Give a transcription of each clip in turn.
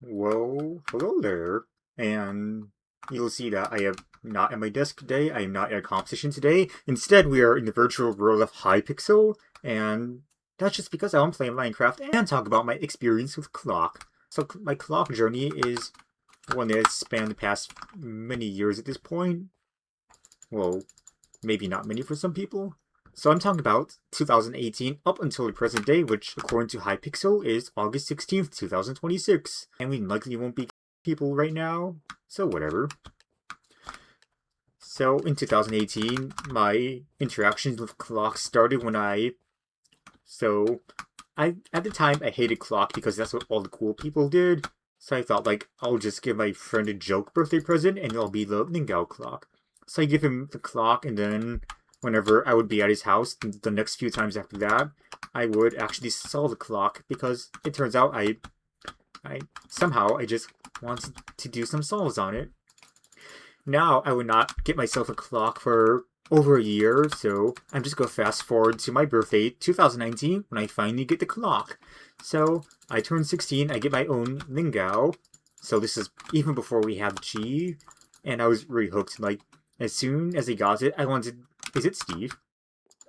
Well, hello there. And you'll see that I am not at my desk today. I am not at a competition today. Instead, we are in the virtual world of Hypixel, and that's just because I want to play Minecraft and talk about my experience with Clock. So my Clock journey is one that has spanned the past many years at this point. Well, maybe not many for some people. So I'm talking about 2018 up until the present day, which according to Hypixel is August 16th, 2026. And we likely won't be people right now, so whatever. So in 2018, my interactions with Clock started when at the time I hated Clock because that's what all the cool people did. So I thought like I'll just give my friend a joke birthday present and it'll be the Ningao clock. So I give him the clock, and then whenever I would be at his house, the next few times after that, I would actually sell the clock because it turns out I just wanted to do some solves on it. Now I would not get myself a clock for over a year, so I'm just gonna fast forward to my birthday, 2019, when I finally get the clock. So I turn 16, I get my own Ningao. So this is even before we have G, and I was really hooked. Like as soon as I got it, I wanted. Is it Steve?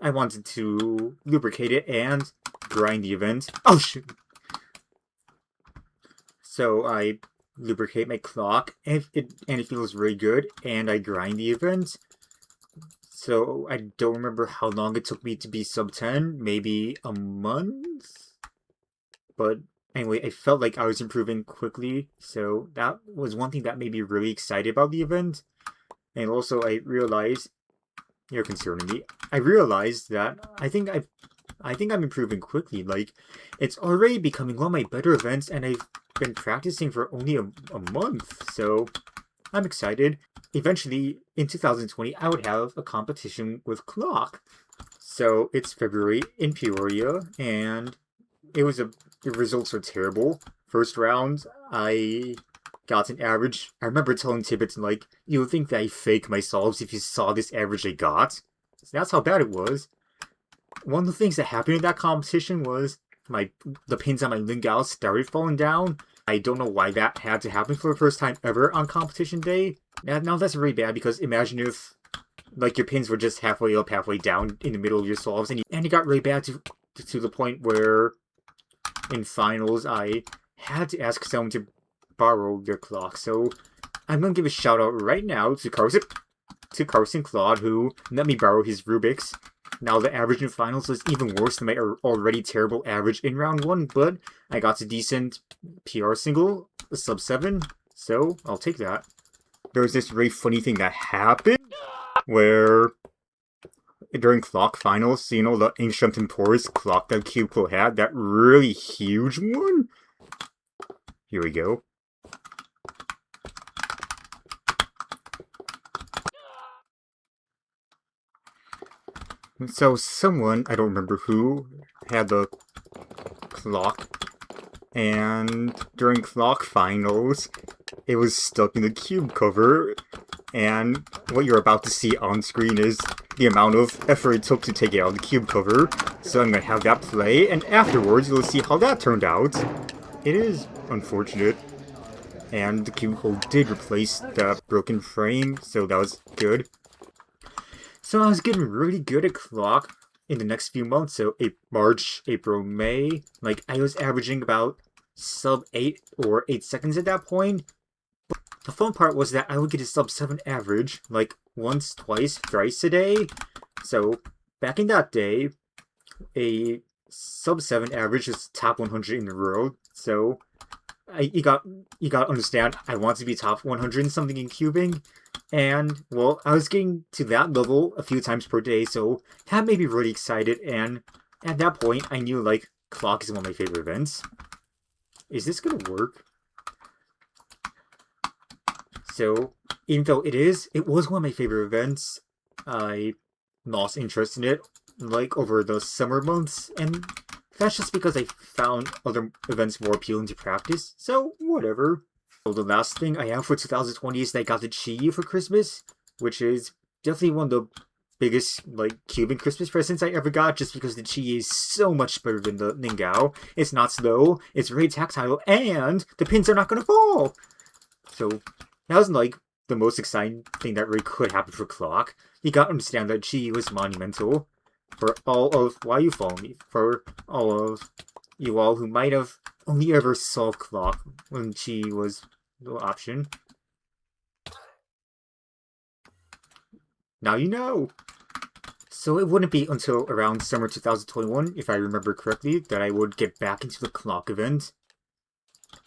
I wanted to lubricate it and grind the event. Oh shoot! So I lubricate my clock, and it feels really good, and I grind the event. So I don't remember how long it took me to be sub 10, maybe a month? But anyway, I felt like I was improving quickly, so that was one thing that made me really excited about the event. And also I realized, you're concerning me, I realized that I think I'm improving quickly. Like, it's already becoming one of my better events, and I've been practicing for only a month, so I'm excited. Eventually, in 2020, I would have a competition with Clock. So it's February in Peoria, and the results were terrible. First round, I got an average. I remember telling Tibbet, like, you would think that I fake my solves if you saw this average I got. So that's how bad it was. One of the things that happened in that competition was the pins on my Lingao started falling down. I don't know why that had to happen for the first time ever on competition day. Now that's really bad because imagine if like your pins were just halfway up, halfway down in the middle of your solves, and it got really bad to the point where in finals I had to ask someone to borrow their clock. So I'm gonna give a shout out right now to Carson Claude, who let me borrow his Rubik's. Now the average in finals was even worse than my already terrible average in round 1, but I got a decent PR single, a sub 7, so I'll take that. There was this very funny thing that happened where during clock finals, you know, the Ancient Empor's clock that Cubicle had, that really huge one? Here we go. So someone, I don't remember who, had the clock, and during clock finals, it was stuck in the cube cover, and what you're about to see on screen is the amount of effort it took to take it out of the cube cover. So I'm gonna have that play, and afterwards you'll see how that turned out. It is unfortunate, and the cubicle did replace the broken frame, so that was good. So I was getting really good at clock in the next few months. So March, April, May, like I was averaging about sub 8 or 8 seconds at that point. But the fun part was that I would get a sub 7 average, like once, twice, thrice a day. So back in that day, a sub 7 average is top 100 in the world. So you got to understand, I want to be top 100 in something in cubing. And, well, I was getting to that level a few times per day, so that made me really excited, and at that point, I knew, like, clock is one of my favorite events. Is this gonna work? So, even though it was one of my favorite events, I lost interest in it, like, over the summer months, and that's just because I found other events more appealing to practice, so whatever. So the last thing I have for 2020 is that I got the Chi for Christmas, which is definitely one of the biggest, like, Cuban Christmas presents I ever got, just because the Qi is so much better than the Ningao. It's not slow, it's very tactile, and the pins are not gonna fall! So, that was, like, the most exciting thing that really could happen for Clock. You gotta understand that Qi was monumental for all of Why You Follow Me, for all of you all who might have only ever saw Clock when Qi was the option. Now you know! So it wouldn't be until around summer 2021, if I remember correctly, that I would get back into the Clock event.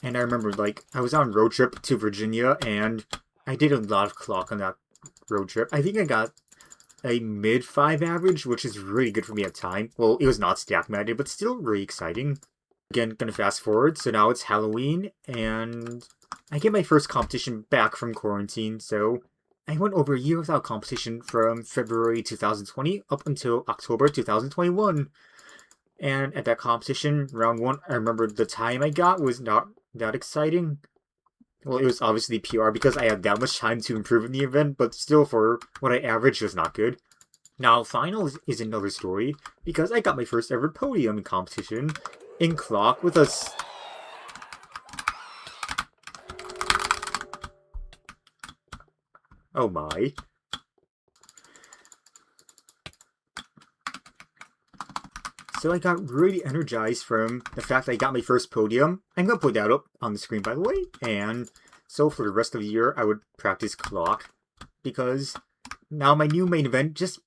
And I remember, like, I was on a road trip to Virginia, and I did a lot of Clock on that road trip. I think I got a mid-5 average, which is really good for me at the time. Well, it was not stack matted, but still really exciting. Again, gonna fast forward, so now it's Halloween, and I get my first competition back from quarantine, so I went over a year without competition from February 2020 up until October 2021. And at that competition, round 1, I remember the time I got was not that exciting. Well, it was obviously PR because I had that much time to improve in the event, but still for what I averaged was not good. Now, finals is another story, because I got my first ever podium in competition in Clock with us. Oh my. So I got really energized from the fact that I got my first podium. I'm going to put that up on the screen, by the way. And so for the rest of the year, I would practice Clock, because now my new main event just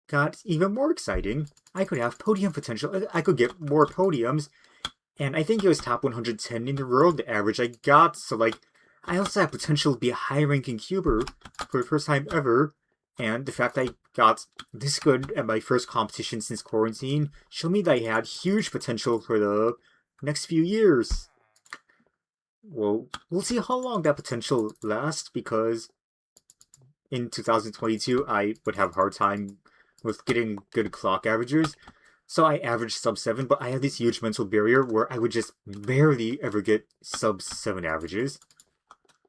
got even more exciting. I could have podium potential. I could get more podiums. And I think it was top 110 in the world, the average I got. So, like, I also have potential to be a high-ranking cuber for the first time ever. And the fact that I got this good at my first competition since quarantine showed me that I had huge potential for the next few years. Well, we'll see how long that potential lasts, because in 2022 I would have a hard time with getting good Clock averages. So I averaged sub 7, but I had this huge mental barrier where I would just barely ever get sub 7 averages.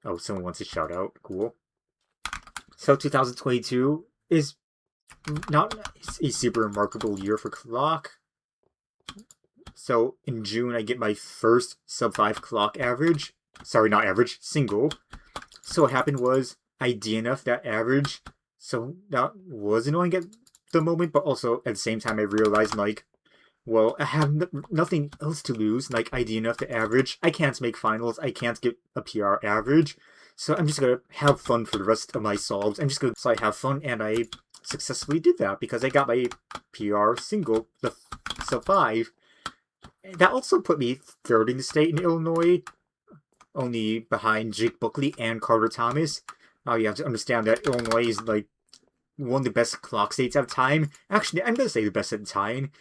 Oh, someone wants a shout out. Cool. So 2022 is not a super remarkable year for Clock. So in June I get my first sub 5 Clock average. Sorry, not average, single. So what happened was I DNF'd that average. So that was annoying at the moment, but also at the same time I realized, like, well, I have nothing else to lose. Like, I DNF'd the average. I can't make finals. I can't get a PR average. So I'm just gonna have fun for the rest of my solves. I'm just gonna so I have fun, and I successfully did that because I got my PR single, the sub 5. That also put me third in the state in Illinois, only behind Jake Buckley and Carter Thomas. Now you have to understand that Illinois is, like, one of the best Clock states at the time. Actually, I'm gonna say the best at the time.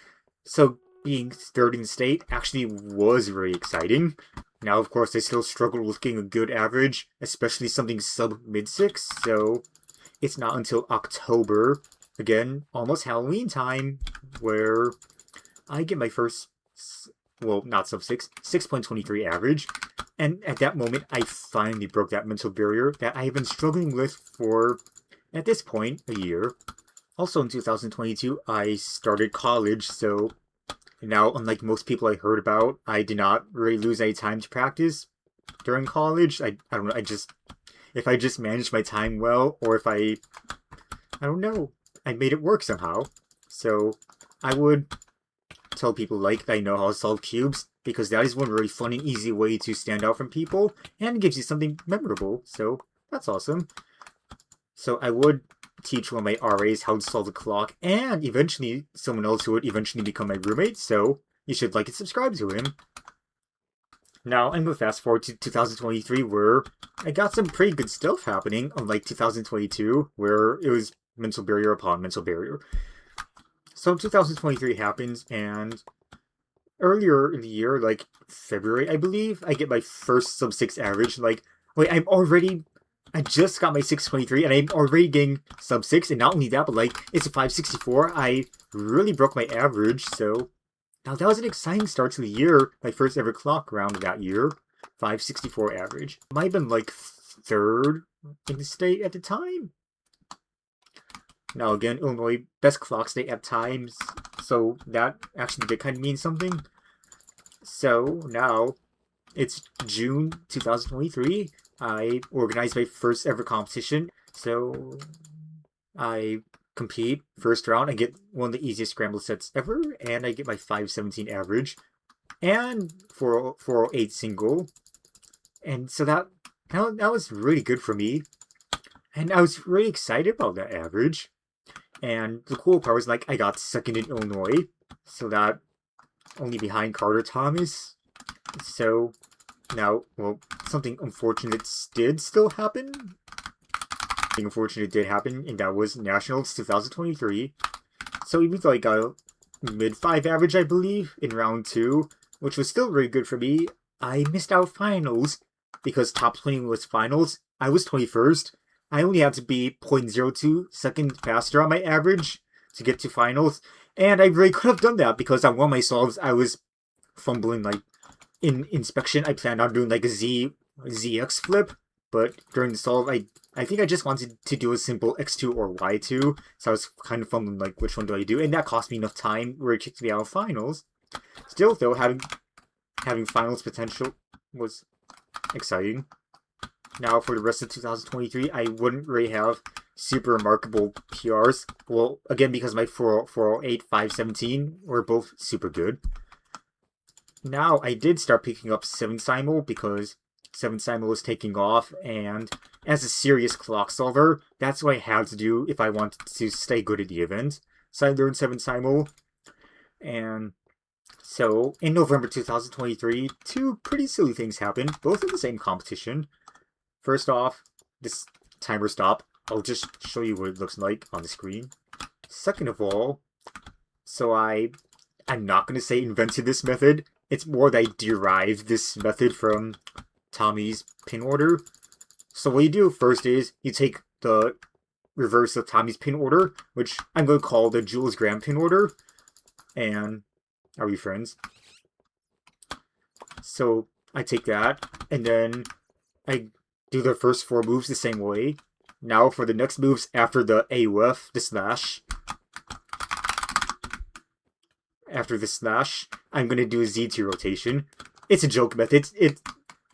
So being third in the state actually was very exciting. Now, of course, I still struggle with getting a good average, especially something sub mid-6, so it's not until October, again, almost Halloween time, where I get my first, well, not sub 6, 6.23 average. And at that moment, I finally broke that mental barrier that I have been struggling with for, at this point, a year. Also in 2022, I started college, so now, unlike most people I heard about, I did not really lose any time to practice during college. I don't know, if I just managed my time well, or if I don't know, I made it work somehow. So I would tell people, like, that I know how to solve cubes, because that is one really fun and easy way to stand out from people, and gives you something memorable, so that's awesome. So I would teach one of my RAs how to solve the Clock, and eventually someone else who would eventually become my roommate, so you should like and subscribe to him. Now I'm going to fast forward to 2023, where I got some pretty good stuff happening, unlike 2022, where it was mental barrier upon mental barrier. So 2023 happens, and earlier in the year, like February, I believe, I get my first sub 6 average. Like, wait, I just got my 623, and I'm already getting sub 6, and not only that, but, like, it's a 564. I really broke my average, so now that was an exciting start to the year, my first ever Clock round of that year. 564 average. Might have been, like, third in the state at the time. Now again, Illinois, best clock state at times, so that actually did kind of mean something. So now, it's June 2023. I organized my first ever competition, so I compete first round. I get one of the easiest scramble sets ever, and I get my 517 average and 408 single, and so that was really good for me, and I was really excited about that average. And the cool part was, like, I got second in Illinois, so that only behind Carter Thomas. So now, well, something unfortunate did still happen. Something unfortunate did happen, and that was Nationals 2023. So even though I got a mid-5 average, I believe, in round 2, which was still very good for me, I missed out finals, because top 20 was finals. I was 21st. I only had to be 0.02 seconds faster on my average to get to finals, and I really could have done that, because on one of my solves, I was fumbling, like, in inspection. I planned on doing, like, a ZX flip, but during the solve, I think I just wanted to do a simple X2 or Y2, so I was kind of fumbling, like, which one do I do, and that cost me enough time where it kicked me out of finals. Still, though, having finals potential was exciting. Now, for the rest of 2023, I wouldn't really have super remarkable PRs. Well, again, because my 408, 517 were both super good. Now, I did start picking up 7 Simul, because 7 Simul was taking off, and as a serious clock solver, that's what I had to do if I wanted to stay good at the event. So I learned 7 Simul, and so in November 2023, 2 pretty silly things happened, both in the same competition. First off, this timer stop. I'll just show you what it looks like on the screen. Second of all, so I'm not going to say invented this method. It's more that I derived this method from Tommy's pin order. So what you do first is you take the reverse of Tommy's pin order, which I'm going to call the Jules Graham pin order. And are we friends? So I take that, and then I do the first 4 moves the same way. Now for the next moves after the AUF, the slash. After the slash, I'm gonna do a Z2 rotation. It's a joke method.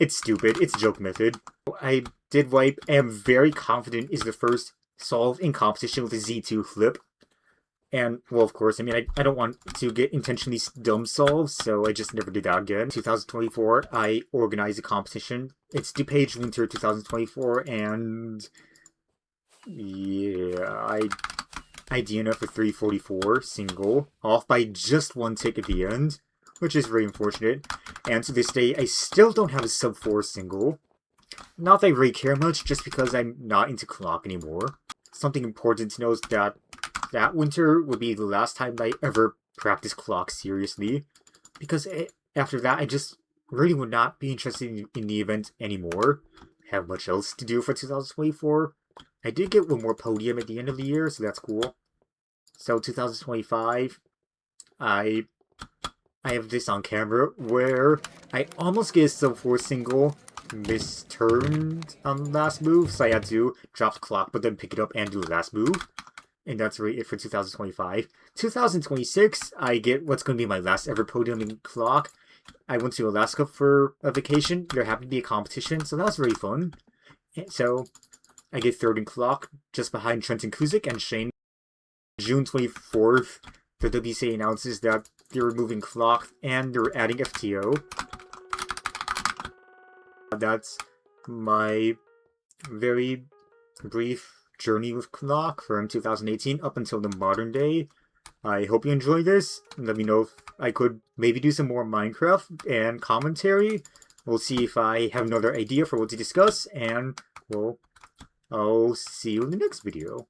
It's stupid. It's a joke method. I did wipe, and I'm very confident is the first solve in competition with a Z2 flip. And, well, of course, I mean, I don't want to get intentionally dumb solves, so I just never did that again. 2024, I organized a competition. It's DuPage Winter 2024, and yeah, I DNF for 344 single, off by just 1 tick at the end, which is very unfortunate. And to this day, I still don't have a sub 4 single. Not that I really care much, just because I'm not into clock anymore. Something important to know is that winter would be the last time I ever practiced clock seriously, because after that I just really would not be interested in the event anymore. Have much else to do for 2024. I did get one more podium at the end of the year, so that's cool. So 2025, I have this on camera where I almost get a sub 4 single, misturned on the last move, so I had to drop the clock but then pick it up and do the last move. And that's really it for 2025. 2026, I get what's going to be my last ever podium in clock. I went to Alaska for a vacation. There happened to be a competition, so that was very fun. So I get 3rd in clock, just behind Trenton Kuzik and Shane. June 24th, the WCA announces that they're removing clock and they're adding FTO. That's my very brief journey with clock from 2018 up until the modern day. I hope you enjoyed this. Let me know if I could maybe do some more Minecraft and commentary. We'll see if I have another idea for what to discuss, and, well, I'll see you in the next video.